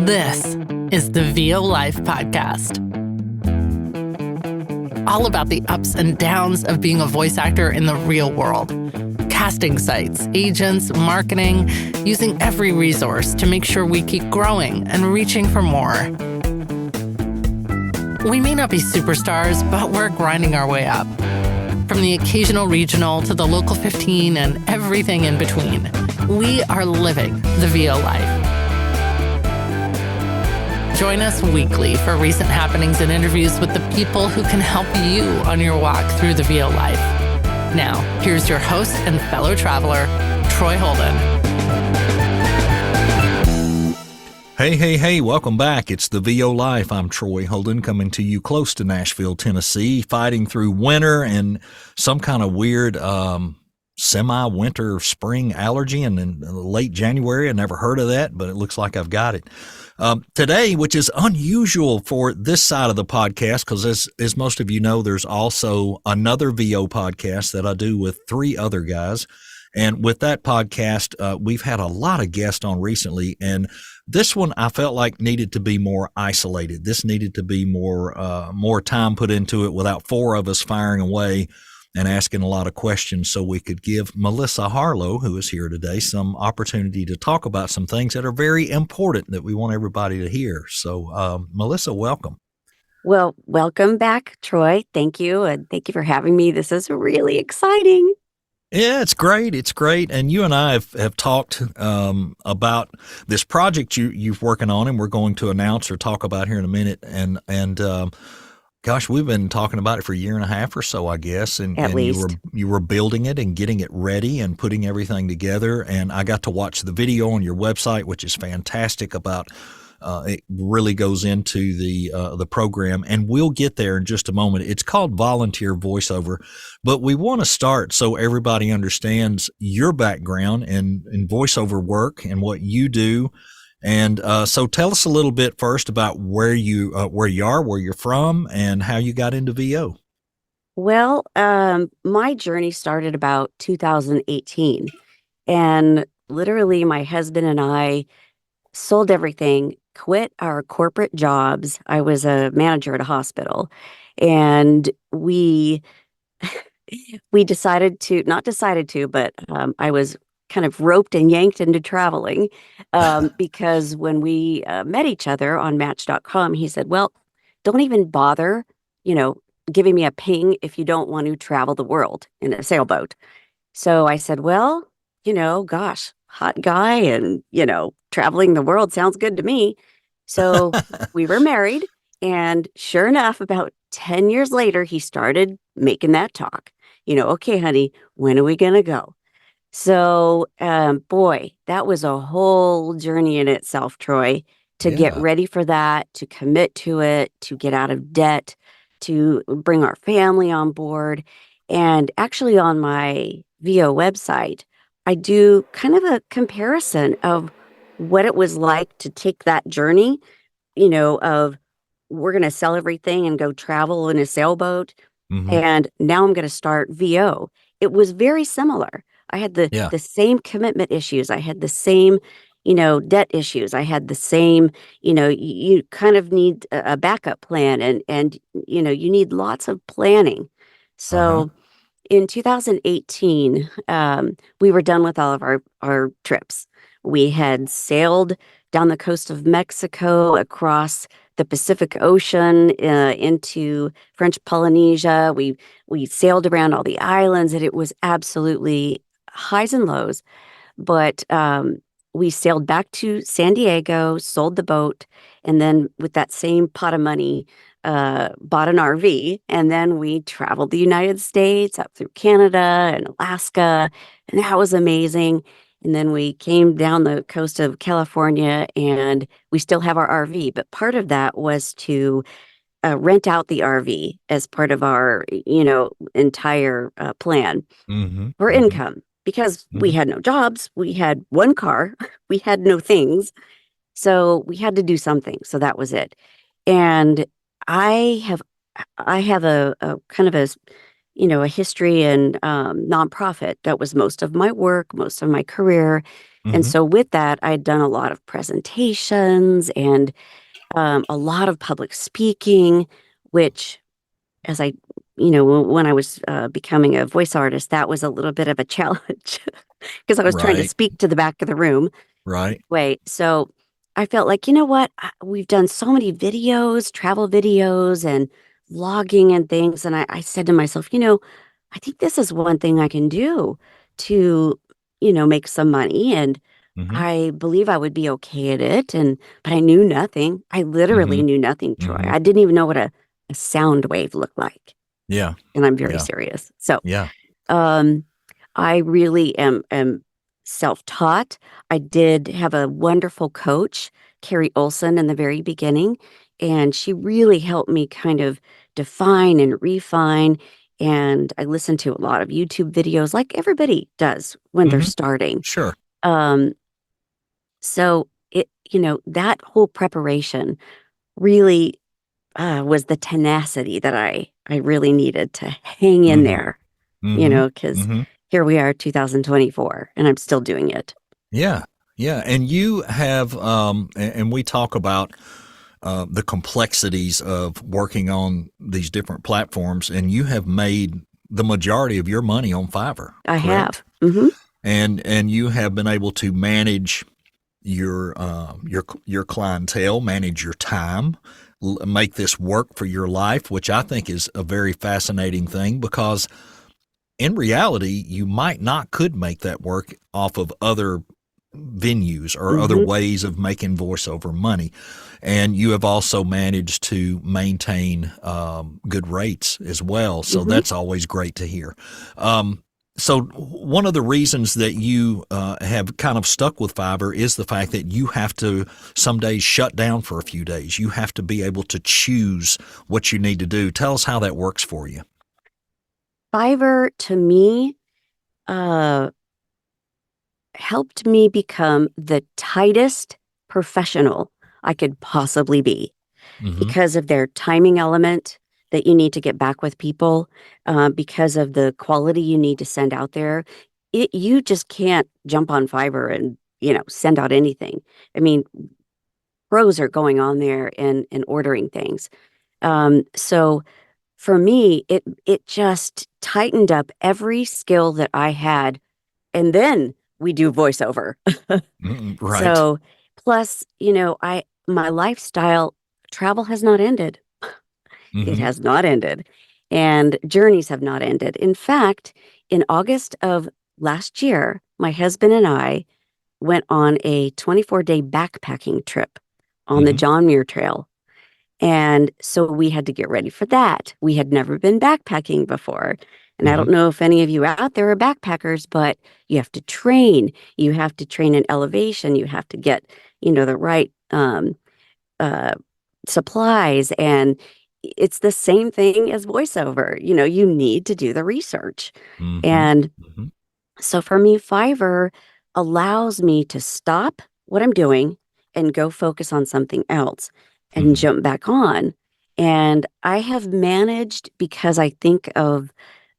This is the VO Life Podcast. All about the ups and downs of being a voice actor in the real world. Casting sites, agents, marketing, using every resource to make sure we keep growing and reaching for more. We may not be superstars, but we're grinding our way up. From the occasional regional to the local 15 and everything in between, we are living the VO life. Join us weekly for recent happenings and interviews with the people who can help you on your walk through the VO life. Now, here's your host and fellow traveler, Troy Holden. Hey, welcome back. It's the VO Life. I'm Troy Holden, coming to you close to Nashville, Tennessee, fighting through winter and some kind of weird semi-winter spring allergy in late January. I never heard of that, but it looks like I've got it. Today, which is unusual for this side of the podcast, because as most of you know, there's also another VO podcast that I do with three other guys. And with that podcast, we've had a lot of guests on recently, and this one I felt like needed to be more isolated. This needed to be more time put into it without four of us firing away and asking a lot of questions, so we could give Melissa Harlow, who is here today, some opportunity to talk about some things that are very important that we want everybody to hear. So, Melissa, welcome. Well, welcome back, Troy. Thank you. And thank you for having me. This is really exciting. Yeah, it's great. It's great. And you and I have talked about this project you're working on, and we're going to announce or talk about here in a minute. And gosh, we've been talking about it for a year and a half or so, I guess. And At least. You were building it and getting it ready and putting everything together. And I got to watch the video on your website, which is fantastic. About it really goes into the program, and we'll get there in just a moment. It's called Volunteer Voiceover, but we want to start so everybody understands your background in voiceover work and what you do. And so tell us a little bit first about where you are, where you're from, and how you got into VO. Well, my journey started about 2018, and literally my husband and I sold everything, quit our corporate jobs. I was a manager at a hospital, and we but I was kind of roped and yanked into traveling because when we met each other on Match.com, he said, well, don't even bother, giving me a ping if you don't want to travel the world in a sailboat. So I said, well, gosh, hot guy and, traveling the world sounds good to me. So we were married, and sure enough, about 10 years later, he started making that talk. Okay, honey, when are we going to go? So, boy, that was a whole journey in itself, Troy, to get ready for that, to commit to it, to get out of debt, to bring our family on board. And actually on my VO website, I do kind of a comparison of what it was like to take that journey, of we're going to sell everything and go travel in a sailboat. Mm-hmm. And now I'm going to start VO. It was very similar. I had the same commitment issues. I had the same, debt issues. I had the same, you kind of need a backup plan, and you need lots of planning. So in 2018, we were done with all of our trips. We had sailed down the coast of Mexico, across the Pacific Ocean, into French Polynesia. We sailed around all the islands, and it was absolutely highs and lows. But we sailed back to San Diego, sold the boat, and then with that same pot of money, bought an RV, and then we traveled the United States up through Canada and Alaska, and that was amazing. And then we came down the coast of California, and we still have our RV. But part of that was to rent out the RV as part of our, entire plan for income, because we had no jobs. We had one car. We had no things. So we had to do something. So that was it. And I have a kind of a a history in nonprofit. That was most of my work, most of my career. And Hmm. so with that, I'd done a lot of presentations and a lot of public speaking, which as when I was becoming a voice artist, that was a little bit of a challenge because I was trying to Right. speak to the back of the room. Right. Way. So I felt like, you know what? We've done so many videos, travel videos and vlogging and things. And I said to myself, I think this is one thing I can do to, make some money. And Hmm. I believe I would be okay at it. But I knew nothing. I literally Hmm. knew nothing, Troy. Hmm. I didn't even know what a sound wave looked like. Yeah. And I'm very Yeah. serious. So Yeah. um, I really am self-taught. I did have a wonderful coach, Carrie Olson, in the very beginning, and she really helped me kind of define and refine. And I listened to a lot of YouTube videos, like everybody does when they're Hmm. starting. Sure. Um, so that whole preparation really was the tenacity that I really needed to hang in Hmm. there, Hmm. because Hmm. here we are, 2024, and I'm still doing it. Yeah. Yeah. And you have, and we talk about the complexities of working on these different platforms, and you have made the majority of your money on Fiverr, I correct? have. Hmm. And you have been able to manage your clientele, manage your time, make this work for your life, which I think is a very fascinating thing because in reality, you might not could make that work off of other venues or other Hmm. ways of making voiceover money. And you have also managed to maintain good rates as well. So Hmm. that's always great to hear. Um, so one of the reasons that you have kind of stuck with Fiverr is the fact that you have to some days shut down for a few days. You have to be able to choose what you need to do. Tell us how that works for you. Fiverr to me uh, helped me become the tightest professional I could possibly be, Hmm. because of their timing element that you need to get back with people, because of the quality you need to send out there. You just can't jump on Fiverr and, send out anything. I mean, pros are going on there and ordering things. So for me, it just tightened up every skill that I had. And then we do voiceover. Mm, right. So plus, my lifestyle travel has not ended. It Hmm. has not ended. And journeys have not ended. In fact, in August of last year, my husband and I went on a 24-day backpacking trip on the Hmm. John Muir Trail. And so we had to get ready for that. We had never been backpacking before. And I Hmm. don't know if any of you out there are backpackers, but you have to train. You have to train in elevation. You have to get, the right uh, supplies. And it's the same thing as voiceover. You need to do the research. Hmm. And Hmm. so for me, Fiverr allows me to stop what I'm doing and go focus on something else and Hmm. jump back on. And I have managed because I think I'm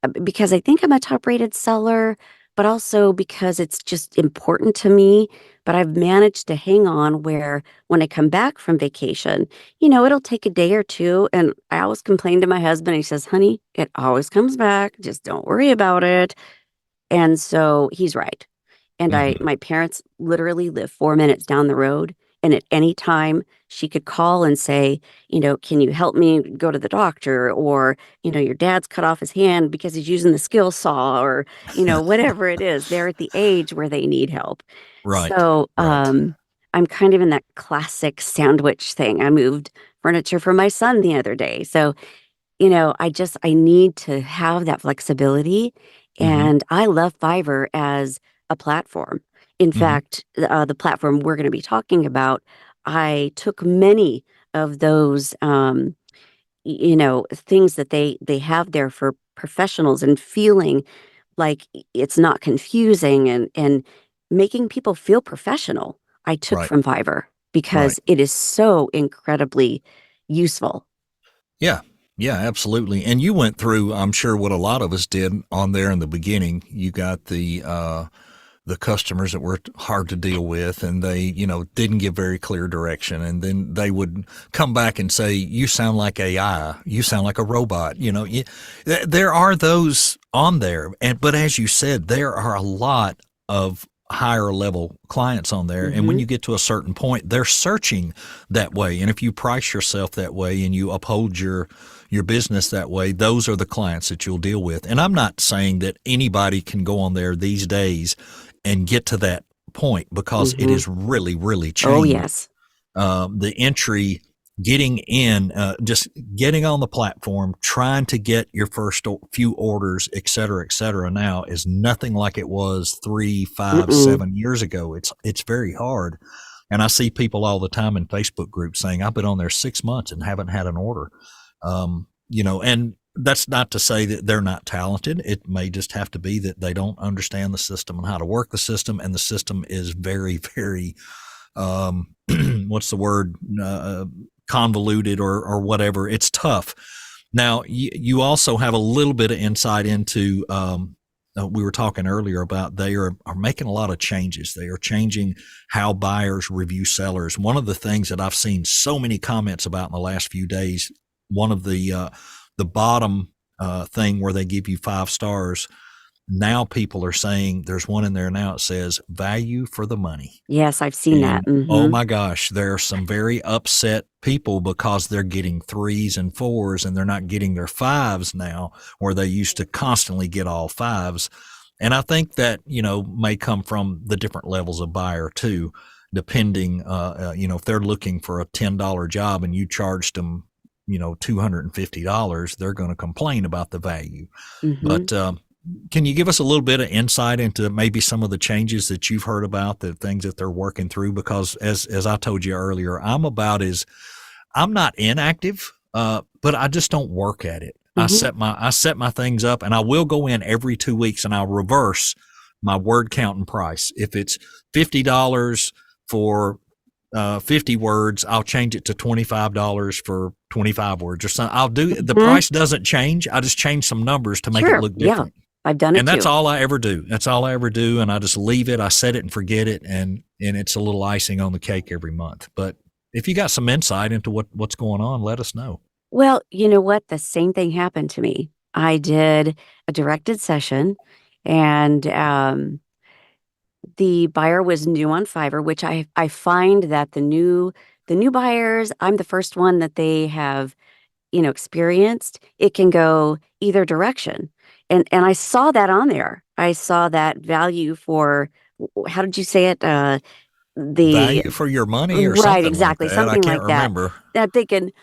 a top rated seller, but also because it's just important to me. But I've managed to hang on where when I come back from vacation, it'll take a day or two. And I always complain to my husband. He says, honey, it always comes back. Just don't worry about it. And so he's right. And Hmm. my parents literally live 4 minutes down the road. And at any time, she could call and say, can you help me go to the doctor? Or, your dad's cut off his hand because he's using the skill saw, or, whatever it is. They're at the age where they need help. Right. So Right. I'm kind of in that classic sandwich thing. I moved furniture for my son the other day. So I need to have that flexibility. Hmm. And I love Fiverr as a platform. In Hmm. fact, the platform we're going to be talking about, I took many of those, things that they have there for professionals and feeling like it's not confusing and making people feel professional. I took Right. from Fiverr Right. because it is so incredibly useful. Yeah. Yeah, absolutely. And you went through, I'm sure, what a lot of us did on there in the beginning. You got the customers that were hard to deal with, and they, didn't give very clear direction, and then they would come back and say, "You sound like AI. You sound like a robot." There are those on there, but as you said, there are a lot of higher level clients on there, and when Hmm. you get to a certain point, they're searching that way, and if you price yourself that way and you uphold your business that way, those are the clients that you'll deal with. And I'm not saying that anybody can go on there these days and get to that point, because it Hmm. is really, really Oh, changed. yes. The entry, getting in, just getting on the platform, trying to get your first few orders, et cetera, now is nothing like it was 3, 5, Mm-mm. 7 years ago. It's very hard. And I see people all the time in Facebook groups saying, "I've been on there 6 months and haven't had an order." And that's not to say that they're not talented. It may just have to be that they don't understand the system and how to work the system. And the system is very, very, what's the word? Convoluted, or whatever. It's tough. Now, you also have a little bit of insight into, we were talking earlier about they are making a lot of changes. They are changing how buyers review sellers. One of the things that I've seen so many comments about in the last few days, one of the bottom thing where they give you 5 stars, now people are saying, there's one in there now, it says value for the money. Yes, I've seen that. And oh Hmm. my gosh, there are some very upset people because they're getting 3s and 4s and they're not getting their 5s now, where they used to constantly get all 5s. And I think that, may come from the different levels of buyer too, depending, if they're looking for a $10 job and you charged them, $250, they're going to complain about the value. Hmm. But can you give us a little bit of insight into maybe some of the changes that you've heard about, the things that they're working through? Because as I told you earlier, I'm not inactive, but I just don't work at it. Hmm. I set my things up, and I will go in every 2 weeks and I'll reverse my word count and price. If it's $50 for 50 words, I'll change it to $25 for 25 words or something. The Hmm. price doesn't change. I just change some numbers to make it Sure. look Yeah, different. I've done it And that's too. all I ever do. That's all I ever do. And I just leave it. I set it and forget it. And it's a little icing on the cake every month. But if you got some insight into what's going on, let us know. Well, you know what? The same thing happened to me. I did a directed session, and the buyer was new on Fiverr, which I find that the new buyers, I'm the first one that they have, experienced. It can go either direction. And I saw that on there. I saw that value for, how did you say it? The Value for your money or Right, something like exactly, that. I something can't like that. remember. That thinking,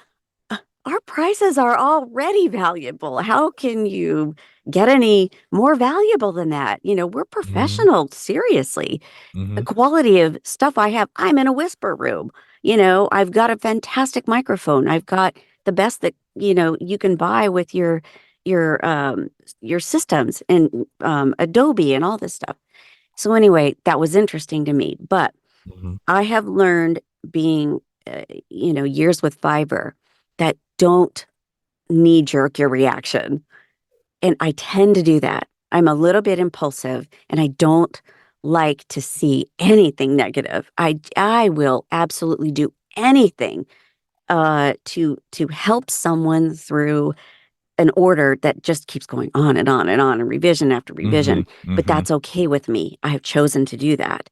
our prices are already valuable. How can you get any more valuable than that? We're Mm-hmm. professional, seriously. The Mm-hmm. quality of stuff I have, I'm in a whisper room. I've got a fantastic microphone. I've got the best that, you can buy with your your systems and Adobe and all this stuff. So anyway, that was interesting to me, but Mm-hmm. I have learned being years with Fiverr that don't knee jerk your reaction. And I tend to do that. I'm a little bit impulsive and I don't like to see anything negative. I will absolutely do anything to help someone through an order that just keeps going on and on and on and revision after Mm-hmm. revision. But Mm-hmm. that's okay with me. I have chosen to do that.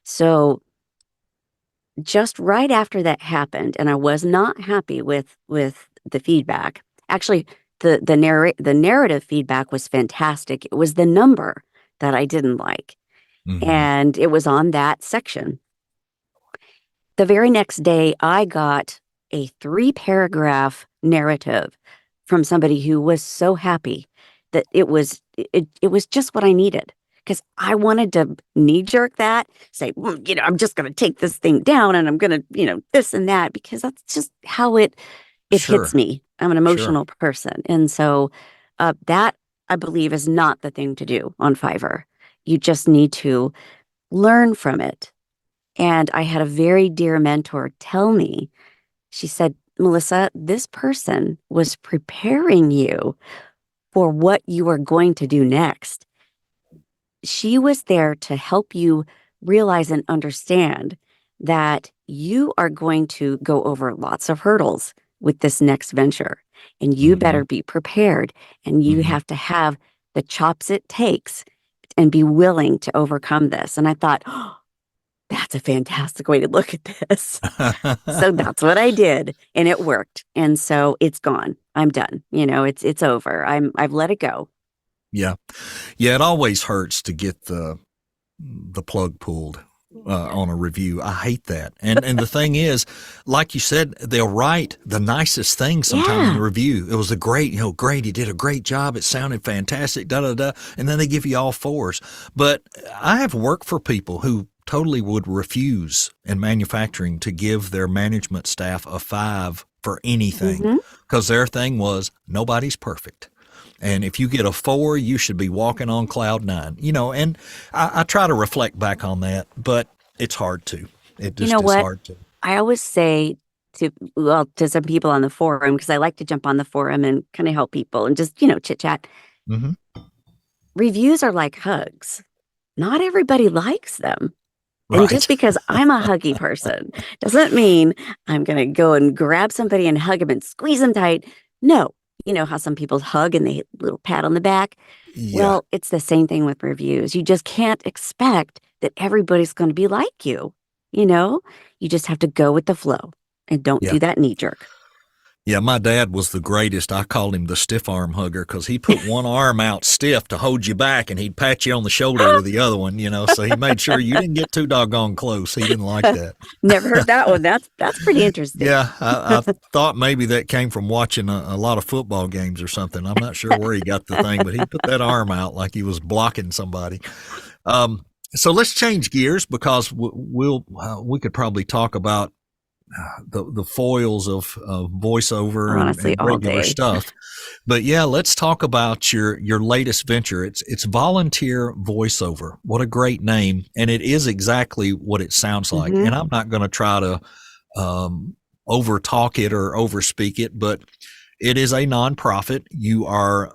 So just right after that happened, and I was not happy with the feedback. Actually, the narrative feedback was fantastic. It was the number that I didn't like, Mm-hmm. and it was on that section. The very next day, I got a 3 paragraph narrative from somebody who was so happy that it was just what I needed. Because I wanted to knee jerk that, say, I'm just going to take this thing down and I'm going to, this and that, because that's just how it hits Sure. me. I'm an Sure. emotional person. And so that I believe is not the thing to do on Fiverr. You just need to learn from it. And I had a very dear mentor tell me, she said, Melissa, this person was preparing you for what you were going to do next. She was there to help you realize and understand that you are going to go over lots of hurdles with this next venture, and you Hmm. better be prepared, and you Hmm. have to have the chops it takes and be willing to overcome this. And I thought, oh, that's a fantastic way to look at this. So that's what I did, and it worked. And so it's gone. I'm done. It's over. I've let it go. Yeah. Yeah. It always hurts to get the plug pulled on a review. I hate that. And the thing is, like you said, they'll write the nicest thing sometime in the Yeah. review. It was a great, great. You did a great job. It sounded fantastic. Da da da. And then they give you all fours. But I have worked for people who totally would refuse in manufacturing to give their management staff a 5 for anything Hmm. because their thing was nobody's perfect. And if you get a 4, you should be walking on cloud 9. And I try to reflect back on that, but it's hard to. It You just know is what? hard to. I always say to some people on the forum, because I like to jump on the forum and kind of help people and just, chit chat. Hmm. Reviews are like hugs. Not everybody likes them. And just Right. because I'm a huggy person doesn't mean I'm going to go and grab somebody and hug them and squeeze them tight. No. You know how some people hug and they hit a little pat on the back? Yeah. Well, it's the same thing with reviews. You just can't expect that everybody's going to be like you. You know, you just have to go with the flow and don't Yeah. do that knee jerk. Yeah. My dad was the greatest. I called him the stiff arm hugger because he put one arm out stiff to hold you back and he'd pat you on the shoulder with the other one, so he made sure you didn't get too doggone close. He didn't like that. Never heard that one. That's pretty interesting. Yeah, I thought maybe that came from watching a lot of football games or something. I'm not sure where he got the thing, but he put that arm out like he was blocking somebody. So let's change gears because we could probably talk about the foils of voiceover Honestly, and all regular day. stuff. But yeah, let's talk about your latest venture. It's Volunteer Voiceover. What a great name, and it is exactly what it sounds like. Hmm. And I'm not going to try to um, over talk it or over speak it, but it is a nonprofit. You are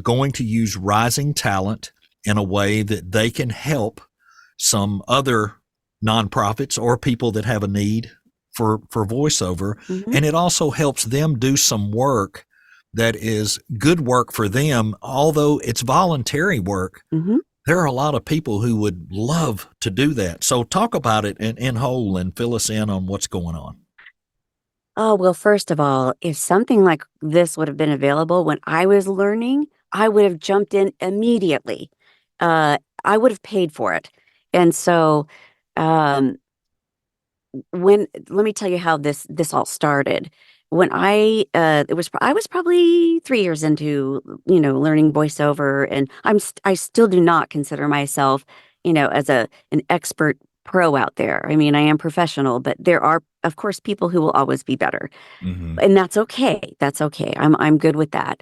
going to use rising talent in a way that they can help some other nonprofits or people that have a need for voiceover. Hmm. And it also helps them do some work that is good work for them. Although it's voluntary work, Hmm. there are a lot of people who would love to do that. So talk about it in whole and fill us in on what's going on. Oh, well, first of all, if something like this would have been available when I was learning, I would have jumped in immediately. I would have paid for it. And so, um, when let me tell you how this all started. When I was probably 3 years into learning voiceover, and I still do not consider myself as an expert pro out there. I mean, I am professional, but there are of course people who will always be better, Hmm. and that's okay. That's okay. I'm good with that.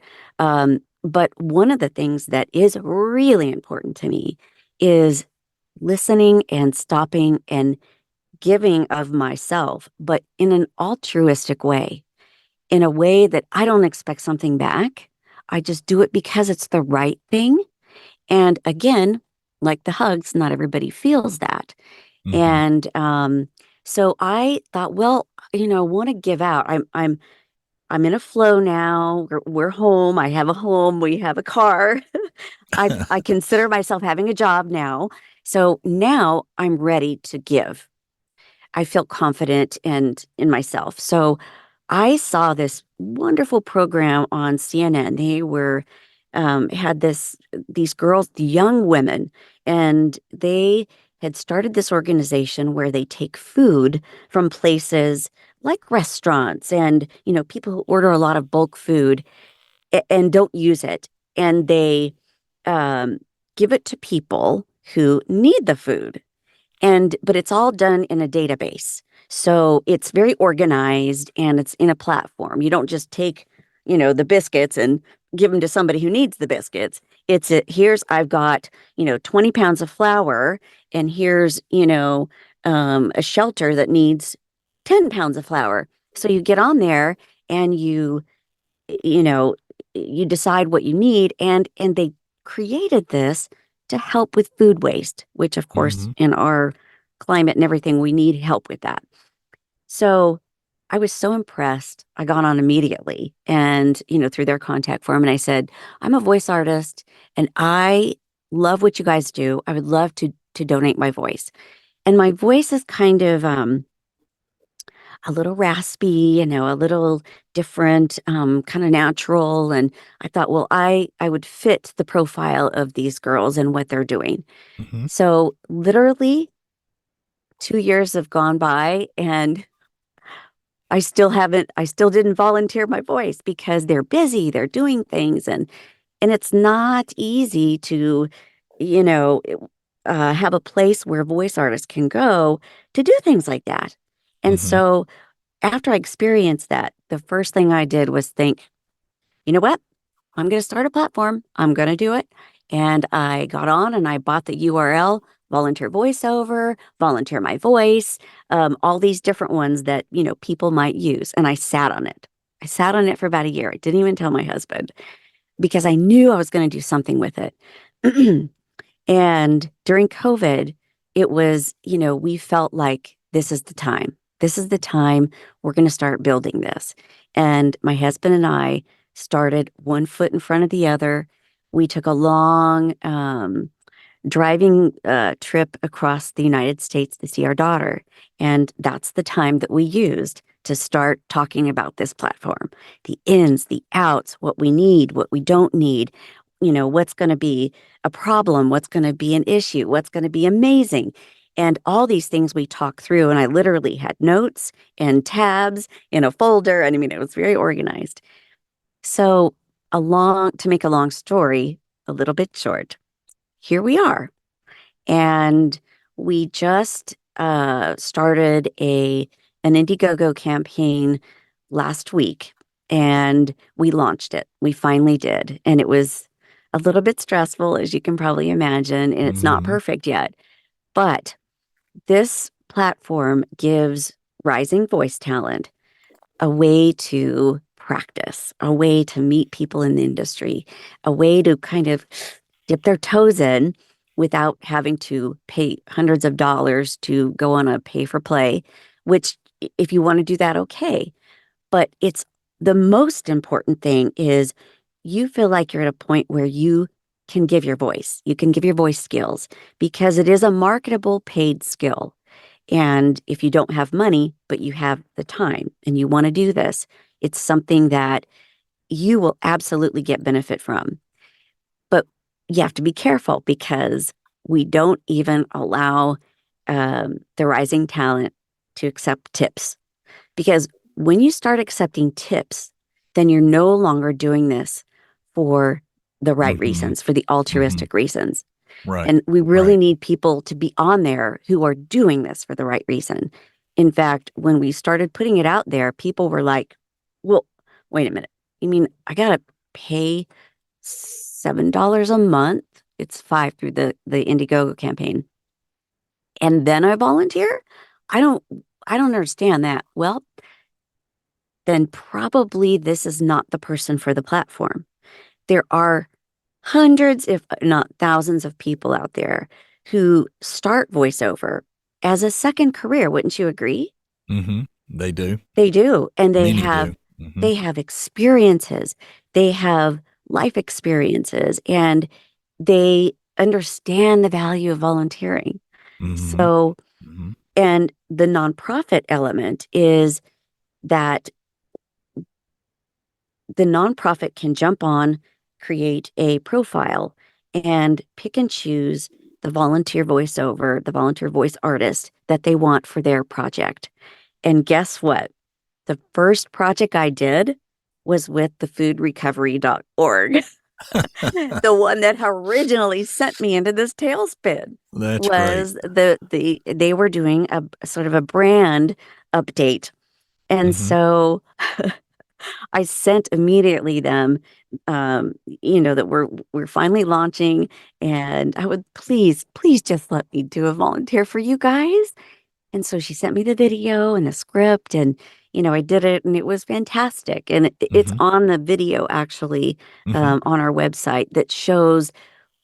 But one of the things that is really important to me is listening and stopping and giving of myself, but in an altruistic way, in a way that I don't expect something back. I just do it because it's the right thing. And again, like the hugs, not everybody feels that. Hmm. And so I thought, well, want to give out. I'm in a flow now. We're home. I have a home. We have a car. I consider myself having a job now. So now I'm ready to give. I feel confident and in myself. So I saw this wonderful program on CNN. They were had these girls, the young women, and they had started this organization where they take food from places like restaurants and people who order a lot of bulk food and don't use it, and they um, give it to people who need the food, but it's all done in a database. So it's very organized and it's in a platform. You don't just take, the biscuits and give them to somebody who needs the biscuits. Here's, I've got, 20 pounds of flour, and here's, a shelter that needs 10 pounds of flour. So you get on there and you know, you decide what you need, and they created this to help with food waste, which of course Mm-hmm. in our climate and everything, we need help with that. So I was so impressed. I got on immediately and, through their contact form, and I said, I'm a voice artist and I love what you guys do. I would love to donate my voice. And my voice is kind of a little raspy, a little different, kind of natural. And I thought, well, I would fit the profile of these girls and what they're doing. Mm-hmm. So literally 2 years have gone by, and I still didn't volunteer my voice because they're busy, they're doing things, and it's not easy to, you know, have a place where voice artists can go to do things like that. And Mm-hmm. so after I experienced that, the first thing I did was think, you know what? I'm going to start a platform. I'm going to do it. And I got on and I bought the URL, Volunteer Voiceover, Volunteer My Voice, all these different ones that, people might use. And I sat on it. I sat on it for about a year. I didn't even tell my husband because I knew I was going to do something with it. And during COVID, it was, we felt like this is the time. This is the time we're going to start building this. And my husband and I started one foot in front of the other. We took a long driving trip across the United States to see our daughter. And that's the time that we used to start talking about this platform, the ins, the outs, what we need, what we don't need, what's going to be a problem, what's going to be an issue, what's going to be amazing. And all these things we talked through. And I literally had notes and tabs in a folder. And I mean, it was very organized. So, to make a long story a little bit short, here we are. And we just started an Indiegogo campaign last week, and we launched it. We finally did, and it was a little bit stressful, as you can probably imagine, and it's not Mm-hmm. perfect yet. But this platform gives rising voice talent a way to practice, a way to meet people in the industry, a way to kind of dip their toes in without having to pay hundreds of dollars to go on a pay for play, which if you want to do that, okay. But it's the most important thing is you feel like you're at a point where you can give your voice. You can give your voice skills because it is a marketable paid skill. And if you don't have money, but you have the time and you want to do this, it's something that you will absolutely get benefit from. But you have to be careful because we don't even allow the rising talent to accept tips. Because when you start accepting tips, then you're no longer doing this for the right Mm-hmm. reasons, for the Mm-hmm. altruistic reasons. Right. And we really Right. need people to be on there who are doing this for the right reason. In fact, when we started putting it out there, people were like, well, wait a minute. You mean I got to pay $7 a month? It's five through the Indiegogo campaign. And then I volunteer? I don't I don't understand that. Well, then probably this is not the person for the platform. There are hundreds, if not thousands, of people out there who start voiceover as a second career. Wouldn't you agree? Mm-hmm. They do. They do. And Many do. Mm-hmm. they have experiences. They have life experiences and they understand the value of volunteering. Mm-hmm. So, Mm-hmm. and the nonprofit element is that the nonprofit can jump on, create a profile, and pick and choose the volunteer voiceover, the volunteer voice artist that they want for their project. And guess what? The first project I did was with the foodrecovery.org. The one that originally sent me into this tailspin That's great. was they were doing a sort of a brand update. And Mm-hmm. so I sent immediately them, that we're finally launching, and I would please just let me do a volunteer for you guys. And so she sent me the video and the script, and I did it, and it was fantastic. And it's Mm-hmm. on the video actually, Mm-hmm. on our website, that shows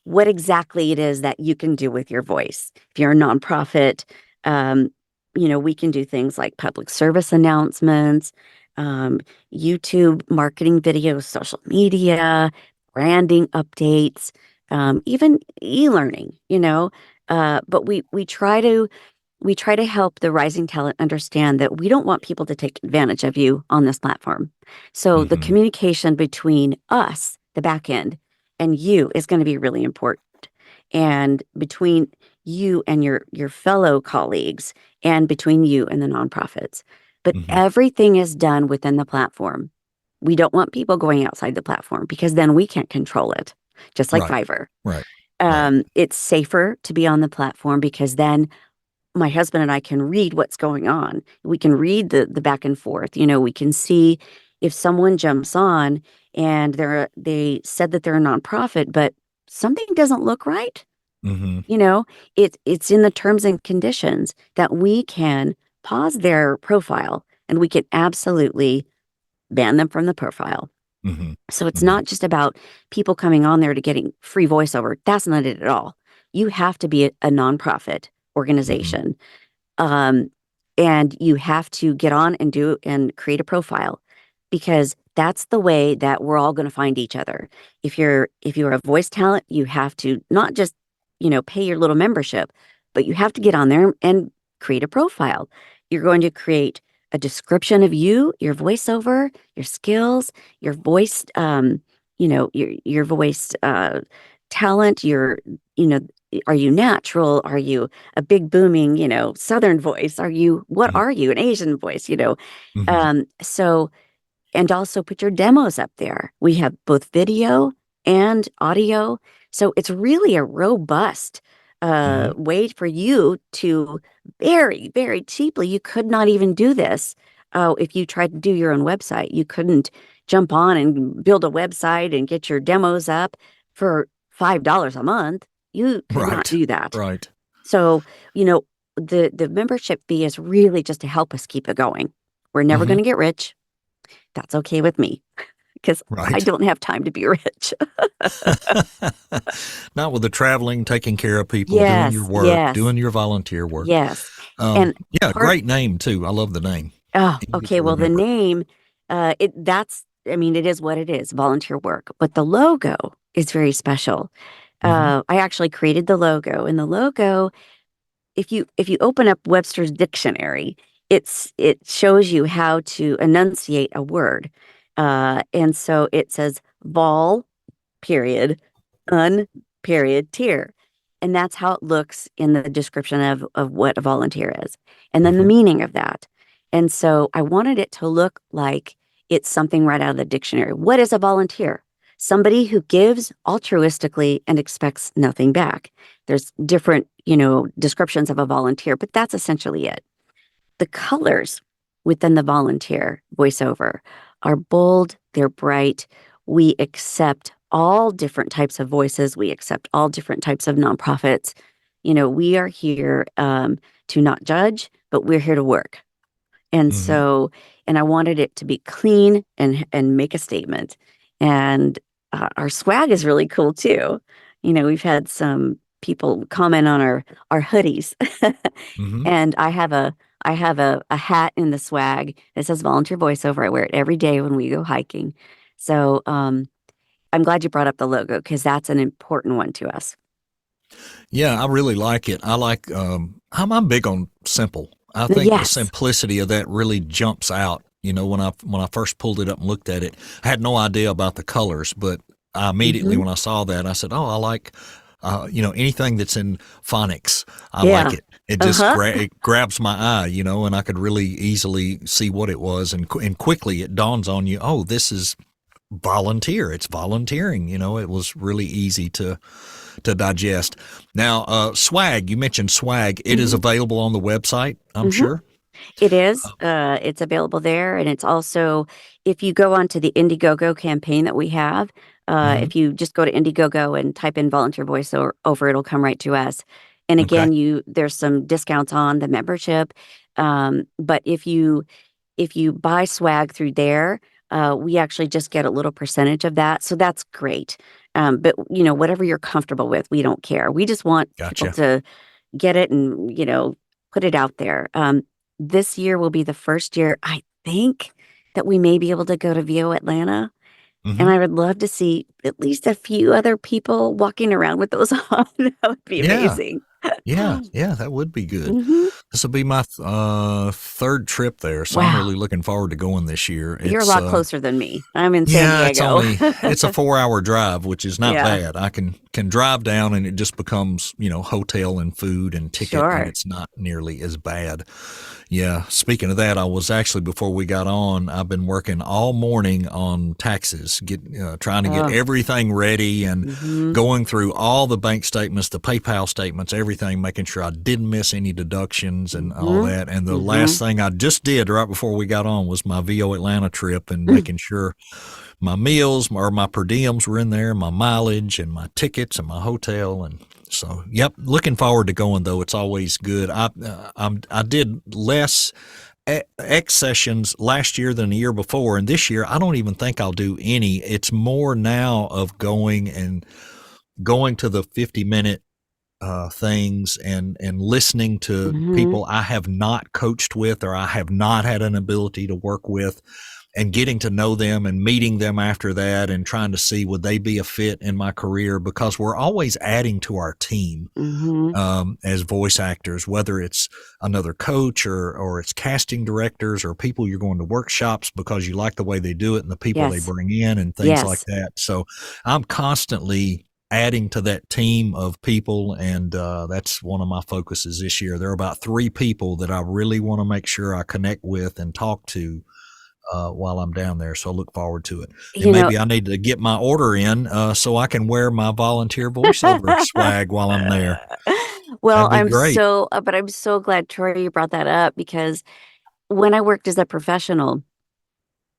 what exactly it is that you can do with your voice. If you're a nonprofit, um, we can do things like public service announcements, um, YouTube marketing videos, social media, branding updates, even e-learning. But we try to help the rising talent understand that we don't want people to take advantage of you on this platform. So the Mm-hmm. communication between us, the back end, and you is going to be really important. And between you and your fellow colleagues, and between you and the nonprofits. But Mm-hmm. everything is done within the platform. We don't want people going outside the platform because then we can't control it, just like Right. Fiverr. Right. Right. It's safer to be on the platform because then my husband and I can read what's going on. We can read the back and forth. We can see if someone jumps on and they said that they're a nonprofit, but something doesn't look right. Mm-hmm. You know, it's in the terms and conditions that we can pause their profile and we can absolutely ban them from the profile. Mm-hmm. So it's Mm-hmm. not just about people coming on there to getting free voiceover. That's not it at all. You have to be a nonprofit Mm-hmm. organization, um, and you have to get on and do and create a profile, because that's the way that we're all going to find each other. If you're a voice talent, you have to not just, pay your little membership, but you have to get on there and create a profile. You're going to create a description of you, your voiceover, your skills, your voice, your voice talent, you know, are you natural? Are you a big booming, Southern voice? What are you? An Asian voice, Mm-hmm. So, and also put your demos up there. We have both video and audio. So it's really a robust Mm-hmm. way for you to very, very cheaply. You could not even do this if you tried to do your own website. You couldn't jump on and build a website and get your demos up for $5 a month. You could not Right. do that. Right. So, the membership fee is really just to help us keep it going. We're never Mm-hmm. going to get rich. That's okay with me because I Right. don't have time to be rich. Not with the traveling, taking care of people, doing your Yes, work, yes, doing your volunteer work. yes. And Yeah, part, great name too. I love the name. oh, Easy okay. to Well, the remember. name, I mean, it is what it is, volunteer work. But the logo is very special. Mm-hmm. I actually created the logo, and the logo, if you open up Webster's dictionary, it shows you how to enunciate a word. And so it says vol period, un period, tier. And that's how it looks in the description of what a volunteer is. And then the Mm-hmm. meaning of that. And so I wanted it to look like it's something right out of the dictionary. What is a volunteer? Somebody who gives altruistically and expects nothing back. There's different, descriptions of a volunteer, but that's essentially it. The colors within the volunteer voiceover are bold, they're bright. We accept all different types of voices, we accept all different types of nonprofits. We are here to not judge, but we're here to work. And Mm-hmm. so, and I wanted it to be clean and make a statement. And our swag is really cool too. We've had some people comment on our hoodies, Mm-hmm. and I have a hat in the swag that says volunteer voiceover. I wear it every day when we go hiking. So I'm glad you brought up the logo because that's an important one to us. Yeah, I really like it. I like. I'm big on simple. I think the Yes. simplicity of that really jumps out. When I first pulled it up and looked at it, I had no idea about the colors, but I immediately Hmm. when I saw that, I said, "Oh, I like." Anything that's in phonics, I like Yeah. it. It just Uh-huh. it grabs my eye, and I could really easily see what it was, and quickly it dawns on you, oh, this is volunteer. It's volunteering. It was really easy to digest. Now, swag. You mentioned swag. It is Hmm. available on the website, I'm Hmm. sure. It is. It's available there, and it's also, if you go onto the Indiegogo campaign that we have, Mm-hmm. if you just go to Indiegogo and type in volunteer voiceover, it'll come right to us. And Okay. again, there's some discounts on the membership. But if you buy swag through there, we actually just get a little percentage of that. So that's great. But whatever you're comfortable with, we don't care. We just want people Gotcha. to get it and, put it out there. This year will be the first year, I think, that we may be able to go to VO Atlanta. And Hmm. I would love to see at least a few other people walking around with those on. That would be Yeah. amazing. Yeah. Yeah. That would be good. Hmm. This will be my third trip there, so I'm Wow. really looking forward to going this year. You're a lot closer than me. I'm in San Yeah, Diego. it's a 4 hour drive, which is not Yeah, bad. I can drive down and it just becomes, hotel and food and ticket, and sure. it's not nearly as bad. Yeah. Speaking of that, I was actually, before we got on, I've been working all morning on taxes, trying to get Oh, everything ready and hmm going through all the bank statements, the PayPal statements, everything, making sure I didn't miss any deductions and all hmm that. And the hmm last thing I just did right before we got on was my VO Atlanta trip and making sure my meals or my per diems were in there, my mileage and my tickets and my hotel. And so, yep, looking forward to going though. It's always good. I did less X sessions last year than the year before, and this year I don't even think I'll do any. It's more now of going to the 50-minute things and listening to hmm people I have not coached with or I have not had an ability to work with, and getting to know them and meeting them after that and trying to see would they be a fit in my career, because we're always adding to our team hmm as voice actors, whether it's another coach or it's casting directors or people you're going to workshops because you like the way they do it and the people they Yes, bring in and things like yes. that. So I'm constantly adding to that team of people, and that's one of my focuses this year. There are about 3 people that I really want to make sure I connect with and talk to while I'm down there. So I look forward to it. And You know, maybe I need to get my order in so I can wear my volunteer voiceover swag while I'm there. well, That'd be great. but I'm so glad, Troy, you brought that up because when I worked as a professional,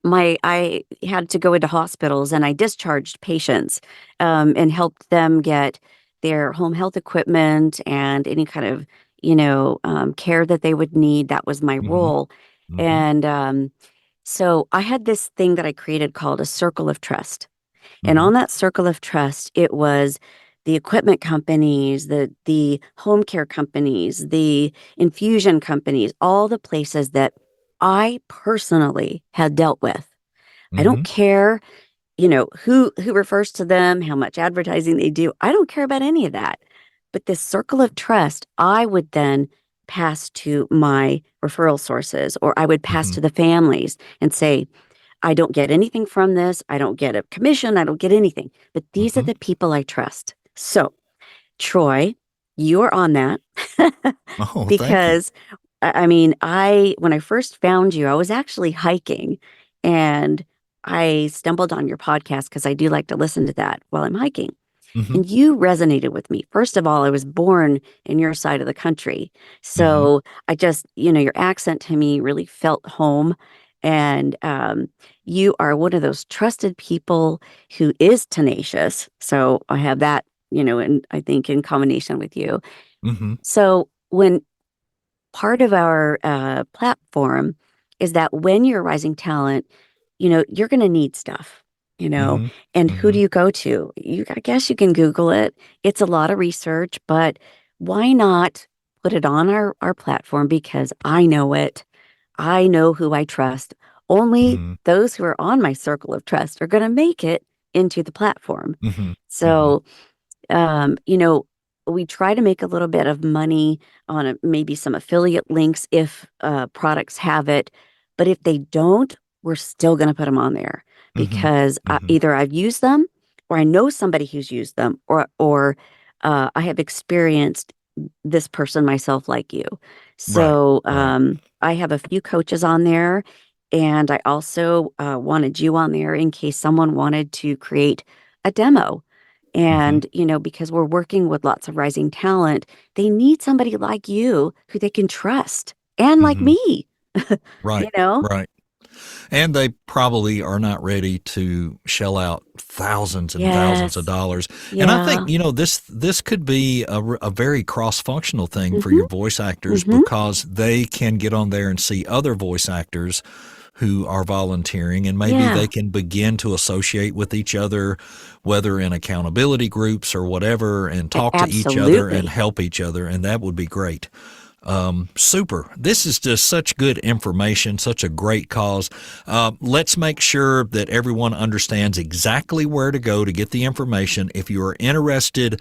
I had to go into hospitals and I discharged patients and helped them get their home health equipment and any kind of care that they would need. That was my Hmm. role. Hmm. And so I had this thing that I created called a circle of trust. And Hmm. on that circle of trust, it was the equipment companies, the home care companies, the infusion companies, all the places that I personally had dealt with. I don't Hmm. care, who refers to them, how much advertising they do. I don't care about any of that. But this circle of trust, I would then pass to my referral sources, or I would pass Hmm. to the families and say, I don't get anything from this. I don't get a commission. I don't get anything. But these are Hmm. the people I trust. So, Troy, you are on that Oh, thank you. because I mean, when I first found you, I was actually hiking and I stumbled on your podcast because I do like to listen to that while I'm hiking. Hmm. And you resonated with me. First of all, I was born in your side of the country. Hmm. So I just, your accent to me really felt home. And you are one of those trusted people who is tenacious. So I have that, and I think in combination with you. Hmm. So when part of our platform is that when you're a rising talent, you're going to need stuff, you know, Hmm. and who do Hmm. you go to? I guess you can Google it. It's a lot of research, but why not put it on our platform? Because I know it. I know who I trust. Only Hmm. those who are on my circle of trust are going to make it into the platform. Hmm. Hmm. So um, you know, we try to make a little bit of money on maybe some affiliate links if products have it. But if they don't, we're still going to put them on there Hmm. because Hmm. either I've used them or I know somebody who's used them or I have experienced this person myself like you. Right. So Right. I have a few coaches on there. And I also wanted you on there in case someone wanted to create a demo Hmm. and, because we're working with lots of rising talent, they need somebody like you who they can trust and like Hmm. me, you Right. know? Right. And they probably are not ready to shell out thousands and thousands of Yes. dollars. And I Yeah. think, this could be a very cross-functional thing for Mm-hmm. your voice actors, Mm-hmm. because they can get on there and see other voice actors who are volunteering, and maybe Yeah. they can begin to associate with each other, whether in accountability groups or whatever, and talk to each other and Absolutely. help each other. And that would be great. Super. This is just such good information, such a great cause. Let's make sure that everyone understands exactly where to go to get the information. If you are interested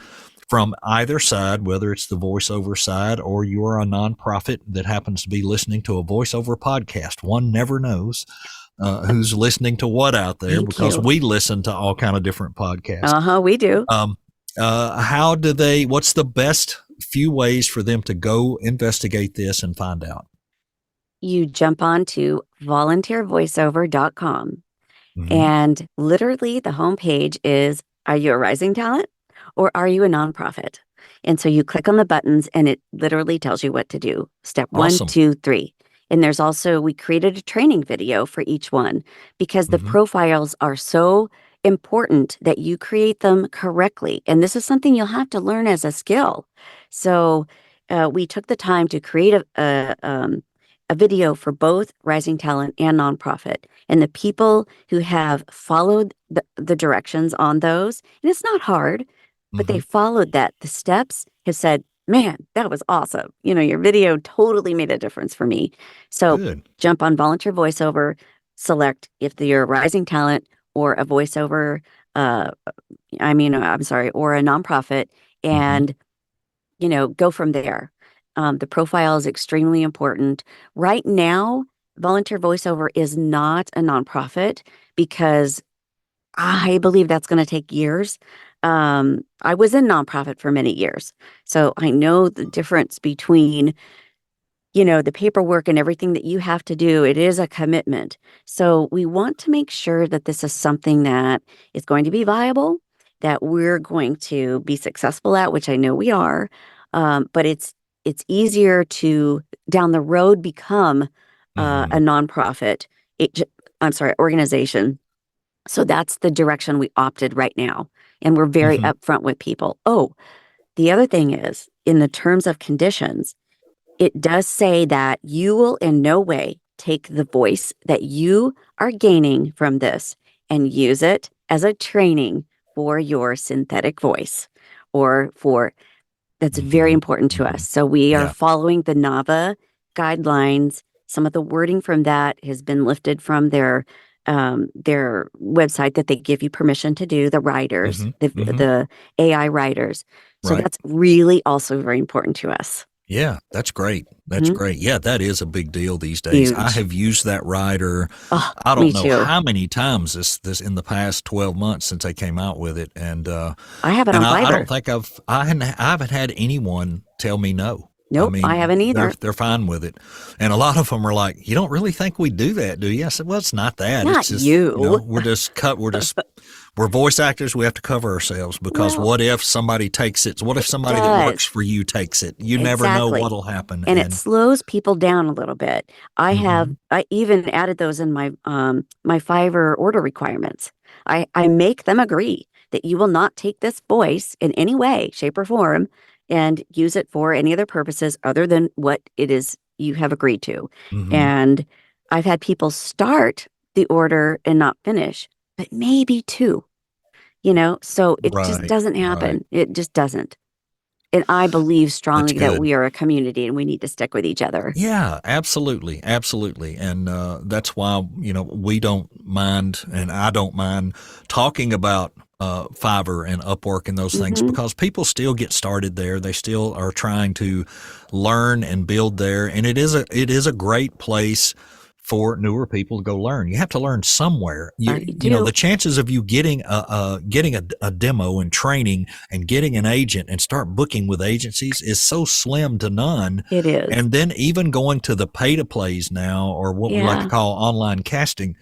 from either side, whether it's the voiceover side or you are a nonprofit that happens to be listening to a voiceover podcast, one never knows who's listening to what out there, Thank because you. we listen to all kind of different podcasts. Uh-huh, we do. What's the best few ways for them to go investigate this and find out? You jump on to volunteervoiceover.com, Mm-hmm. and literally the homepage is, are you a rising talent or are you a nonprofit? And so you click on the buttons and it literally tells you what to do. Step one, Awesome. 2, 3. And there's also, we created a training video for each one because the Mm-hmm. profiles are so important that you create them correctly. And this is something you'll have to learn as a skill. So we took the time to create a video for both rising talent and nonprofit. And the people who have followed the directions on those, and it's not hard, but they Mm-hmm. followed the steps, have said, man, that was awesome. Your video totally made a difference for me. So Good. jump on Volunteer Voiceover, select if you're a rising talent or a voiceover, I'm sorry, or a nonprofit, Mm-hmm. and, go from there. The profile is extremely important. Right now, Volunteer Voiceover is not a nonprofit because I believe that's going to take years. I was in nonprofit for many years, so I know the difference between, the paperwork and everything that you have to do. It is a commitment. So we want to make sure that this is something that is going to be viable, that we're going to be successful at, which I know we are. But it's easier to down the road become a Mm-hmm. nonprofit. I'm sorry, organization. So that's the direction we opted right now. And we're very Mm-hmm. upfront with people. Oh, the other thing is in the terms of conditions, it does say that you will in no way take the voice that you are gaining from this and use it as a training for your synthetic voice or for that's very Mm-hmm. important to Mm-hmm. us. So we are Yeah. following the NAVA guidelines. Some of the wording from that has been lifted from their website that they give you permission to do, the writers, Mm-hmm. Mm-hmm. the AI writers. So Right. that's really also very important to us. Yeah, that's great. That's Mhm. great. Yeah, that is a big deal these days. I Huge. have used that rider. Oh, I me don't know too. how many times this in the past 12 months since they came out with it, and I have it on I don't Fiverr. think I haven't had anyone tell me no. I Nope, I mean, haven't either. they're fine with it, and a lot of them are like, "You don't really think we do that, do you?" I said, "Well, it's not that. Not It's just you. we're voice actors. We have to cover ourselves because Well, what if somebody takes it? What if it somebody that works does. for you takes it? You never know Exactly. what'll happen." And it slows people down a little bit. Mhm. I even added those in my Fiverr order requirements. I make them agree that you will not take this voice in any way, shape, or form and use it for any other purposes other than what it is you have agreed to. Mhm. And I've had people start the order and not finish, but maybe two, so it just Right. doesn't Right. happen. It just doesn't. And I believe That's strongly that good. we are a community and we need to stick with each other. Yeah, absolutely, absolutely, and that's why we don't mind, and I don't mind talking about Fiverr and Upwork and those things, Mhm. because people still get started there. They still are trying to learn and build there, and it is a great place for newer people to go learn. You have to learn somewhere. You The do. chances of you getting a demo and training and getting an agent and start booking with agencies is so slim to none. It is. And then even going to the pay to plays now, or what we like to Yeah. call online casting,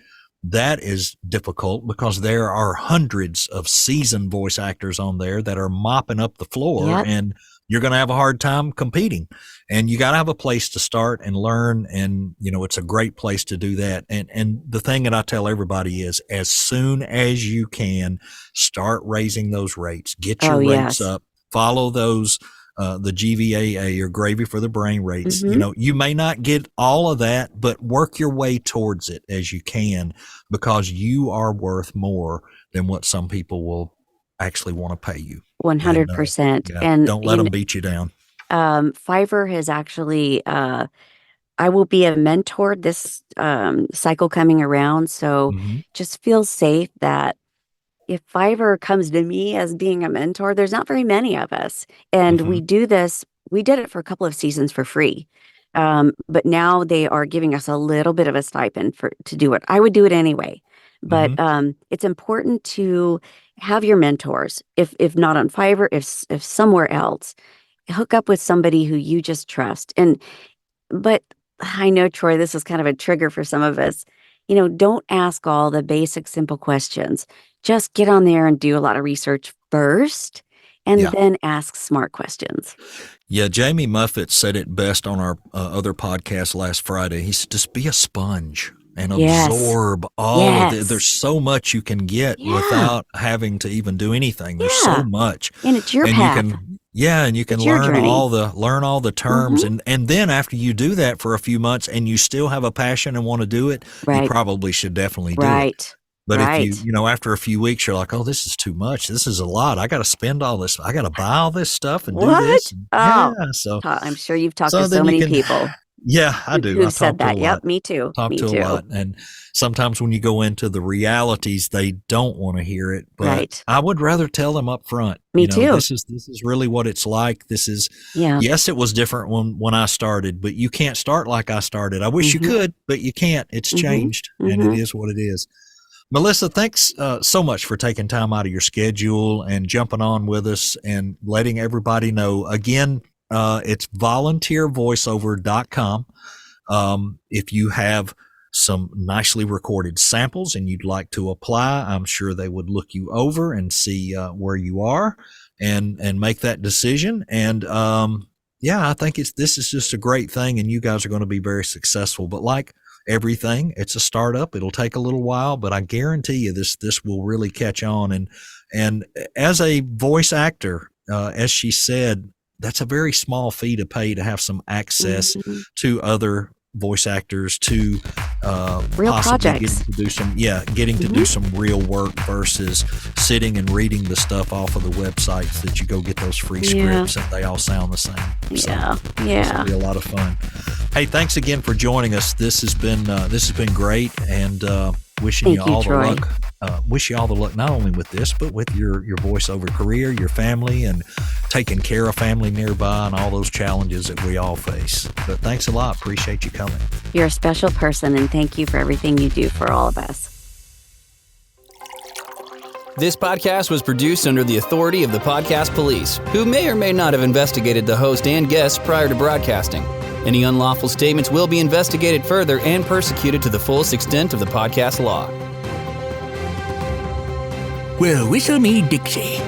that is difficult because there are hundreds of seasoned voice actors on there that are mopping up the floor Yep. and you're going to have a hard time competing. And you got to have a place to start and learn. And, it's a great place to do that. And the thing that I tell everybody is, as soon as you can, start raising those rates, get your rates up, follow those, the GVAA, or Gravy for the Brain rates. You may not get all of that, but work your way towards it as you can, because you are worth more than what some people will actually want to pay you. 100%. And don't let them beat you down. Fiverr has actually, I will be a mentor this cycle coming around. So just feel safe that if Fiverr comes to me as being a mentor, there's not very many of us. And we did it for a couple of seasons for free. But now they are giving us a little bit of a stipend to do it. I would do it anyway. But it's important to have your mentors, if not on Fiverr, if somewhere else. Hook up with somebody who you just trust. But I know, Troy, this is kind of a trigger for some of us. Don't ask all the basic, simple questions. Just get on there and do a lot of research first, and then ask smart questions. Yeah, Jamie Muffett said it best on our other podcast last Friday. He said, just be a sponge and absorb all of it. There's so much you can get without having to even do anything. There's so much. And it's your path. You can learn all the terms. And then after you do that for a few months and you still have a passion and want to do it, you probably should definitely do it. But if you, after a few weeks, you're like, oh, this is too much. This is a lot. I got to spend all this. I got to buy all this stuff and do this. So I'm sure you've talked to so many people. Yeah, I do. Who said that? Yep, me too. Talk to a lot. And sometimes when you go into the realities, they don't want to hear it. But I would rather tell them up front. Me too. This is really what it's like. This is, yes, it was different when I started, but you can't start like I started. I wish you could, but you can't. It's changed, and it is what it is. Melissa, thanks so much for taking time out of your schedule and jumping on with us and letting everybody know. Again, it's volunteervoiceover.com. If you have some nicely recorded samples and you'd like to apply, I'm sure they would look you over and see where you are and make that decision. And I think this is just a great thing, and you guys are going to be very successful. But like everything, it's a startup. It'll take a little while, but I guarantee you this will really catch on. And as a voice actor, as she said, that's a very small fee to pay to have some access to other voice actors, to real possibly projects. getting to do some real work versus sitting and reading the stuff off of the websites that you go get those free scripts and they all sound the same. This will be a lot of fun. Hey, thanks again for joining us. This has been great, and wishing you all the luck. Wish you all the luck, not only with this, but with your voiceover career, your family, and taking care of family nearby and all those challenges that we all face. But thanks a lot. Appreciate you coming. You're a special person, and thank you for everything you do for all of us. This podcast was produced under the authority of the Podcast Police, who may or may not have investigated the host and guests prior to broadcasting. Any unlawful statements will be investigated further and persecuted to the fullest extent of the podcast law. Well, whistle me Dixie.